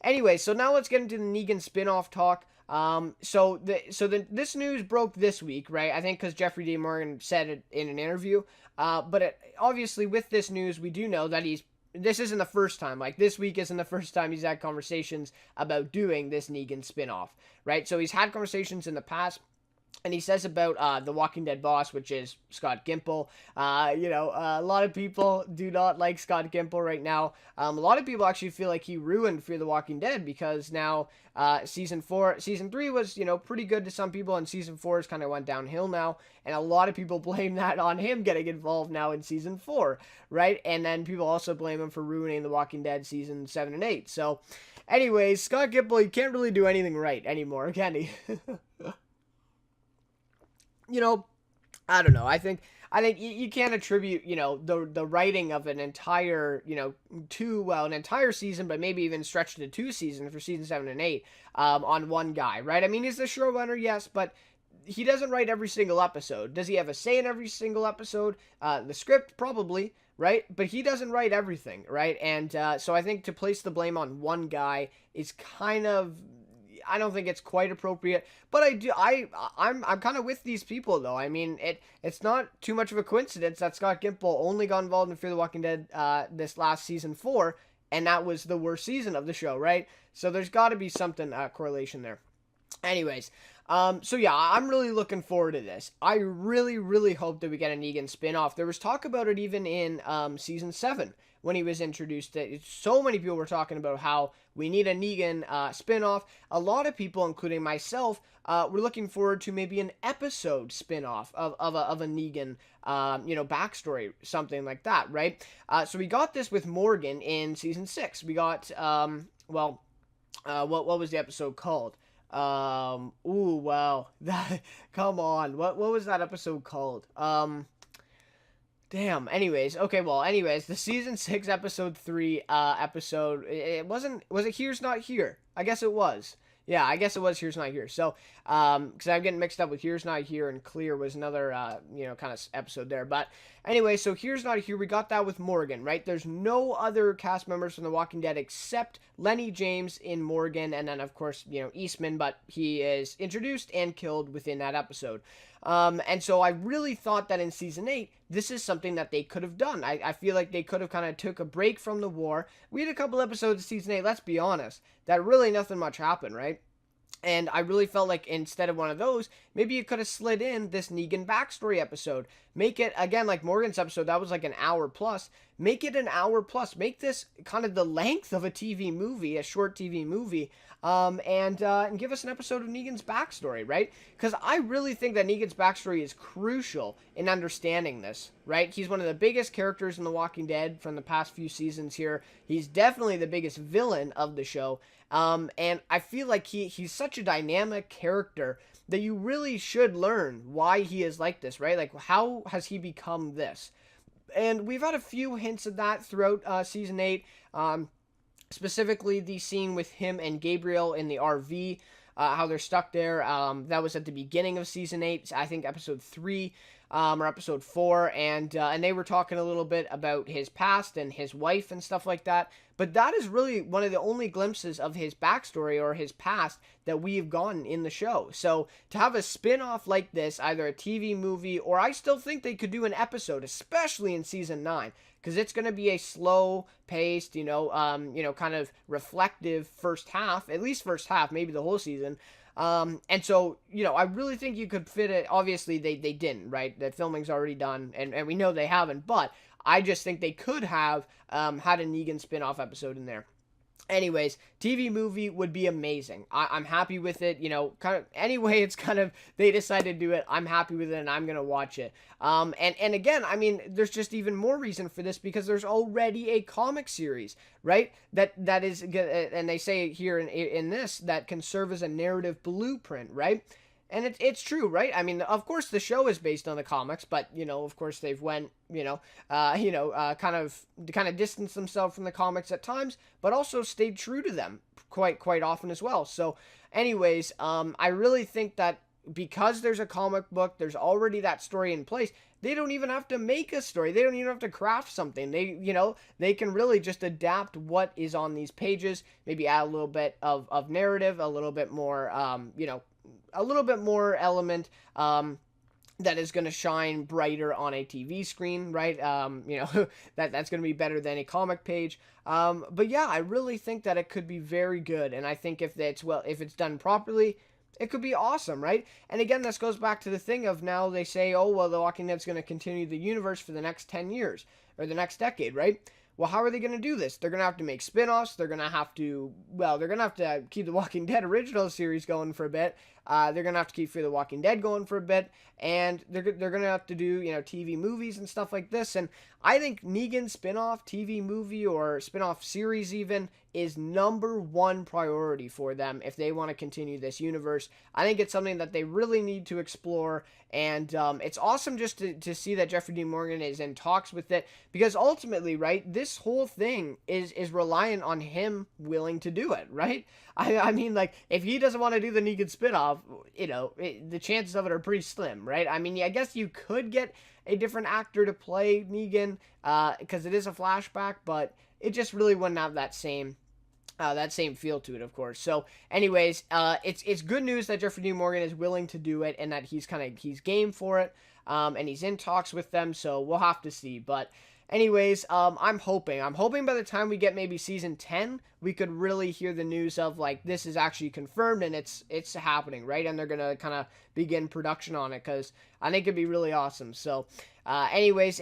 Anyway, so now let's get into the Negan spin-off talk. This news broke this week, right? I think because Jeffrey D. Morgan said it in an interview. Obviously, with this news, we do know that this isn't the first time. Like, this week isn't the first time he's had conversations about doing this Negan spinoff, right? So he's had conversations in the past. And he says about the Walking Dead boss, which is Scott Gimple. A lot of people do not like Scott Gimple right now. A lot of people actually feel like he ruined Fear the Walking Dead because now season 3 was, pretty good to some people, and season 4 has kind of went downhill now. And a lot of people blame that on him getting involved now in season 4, right? And then people also blame him for ruining The Walking Dead season 7 and 8. So, anyways, Scott Gimple, he can't really do anything right anymore, can he? I don't know. I think you can't attribute, the writing of an entire, an entire season, but maybe even stretched to 2 seasons for season 7 and 8, on one guy, right? I mean, he's the showrunner, yes, but he doesn't write every single episode. Does he have a say in every single episode? The script, probably, right? But he doesn't write everything, right? And so I think to place the blame on one guy is kind of, I don't think it's quite appropriate, but I'm kind of with these people though. I mean, it's not too much of a coincidence that Scott Gimple only got involved in Fear the Walking Dead this last season 4, and that was the worst season of the show, right? So there's got to be something correlation there. Anyways, so yeah, I'm really looking forward to this. I really, really hope that we get a Negan spin-off. There was talk about it even in season 7 when he was introduced. So many people were talking about how we need a Negan spin-off. A lot of people, including myself, were looking forward to maybe an episode spin-off of a Negan, backstory, something like that, right? So we got this with Morgan in season 6. We got, what was the episode called? Ooh, wow. Come on. What was that episode called? Damn. Anyways, the season 6 episode 3 episode, was it Here's Not Here? I guess it was. Yeah, I guess it was Here's Not Here. So, because I'm getting mixed up with Here's Not Here, and Clear was another, kind of episode there. But anyway, so Here's Not Here, we got that with Morgan, right? There's no other cast members from The Walking Dead except Lenny James in Morgan, and then, of course, Eastman, but he is introduced and killed within that episode. And so I really thought that in season 8, this is something that they could have done. I feel like they could have kind of took a break from the war. We had a couple episodes of season 8, let's be honest, that really nothing much happened, right? And I really felt like instead of one of those, maybe you could have slid in this Negan backstory episode. Make it, again, like Morgan's episode, that was like an hour plus. Make it an hour plus. Make this kind of the length of a TV movie, a short TV movie, and give us an episode of Negan's backstory, right? Because I really think that Negan's backstory is crucial in understanding this, right? He's one of the biggest characters in The Walking Dead from the past few seasons here. He's definitely the biggest villain of the show. And I feel like he's such a dynamic character that you really should learn why he is like this, right? Like, how has he become this? And we've had a few hints of that throughout season 8, specifically the scene with him and Gabriel in the RV, how they're stuck there. That was at the beginning of season 8, I think episode 3 or episode 4, and they were talking a little bit about his past and his wife and stuff like that. But that is really one of the only glimpses of his backstory or his past that we've gotten in the show. So to have a spin-off like this, either a TV movie, or I still think they could do an episode, especially in season 9, because it's going to be a slow-paced, kind of reflective first half, at least first half, maybe the whole season. And so, I really think you could fit it. Obviously, they didn't, right? That filming's already done, and we know they haven't, but I just think they could have had a Negan spin-off episode in there. Anyways, TV movie would be amazing. I'm happy with it, kind of, anyway, it's kind of, they decided to do it, I'm happy with it, and I'm going to watch it. And again, I mean, there's just even more reason for this, because there's already a comic series, right, that is, and they say here in this, that can serve as a narrative blueprint, right? And it's true, right? I mean, of course, the show is based on the comics, but, of course, they've went, kind of distanced themselves from the comics at times, but also stayed true to them quite often as well. So, anyways, I really think that because there's a comic book, there's already that story in place, they don't even have to make a story. They don't even have to craft something. They can really just adapt what is on these pages, maybe add a little bit of narrative, a little bit more, a little bit more element, that is going to shine brighter on a TV screen, right? That's going to be better than a comic page. But yeah, I really think that it could be very good, and I think if it's done properly, it could be awesome, right? And again, this goes back to the thing of now they say, oh, well, The Walking Dead's going to continue the universe for the next 10 years or the next decade, right? Well, how are they going to do this? They're going to have to make spin-offs. They're going to have to keep the Walking Dead original series going for a bit. They're going to have to keep Fear the Walking Dead going for a bit. And they're going to have to do, TV movies and stuff like this. And I think Negan spin-off TV movie or spin-off series even is number one priority for them if they want to continue this universe. I think it's something that they really need to explore. And it's awesome just to see that Jeffrey Dean Morgan is in talks with it, because ultimately, right, this whole thing is reliant on him willing to do it, right? I mean, like, if he doesn't want to do the Negan spinoff, the chances of it are pretty slim, right? I mean, I guess you could get a different actor to play Negan, because it is a flashback, but it just really wouldn't have that same feel to it, of course. So, anyways, it's good news that Jeffrey Dean Morgan is willing to do it and that he's game for it, and he's in talks with them. So we'll have to see. But, anyways, I'm hoping by the time we get maybe season 10, we could really hear the news of like this is actually confirmed and it's happening, right? And they're gonna kind of begin production on it, because I think it'd be really awesome. So, anyways.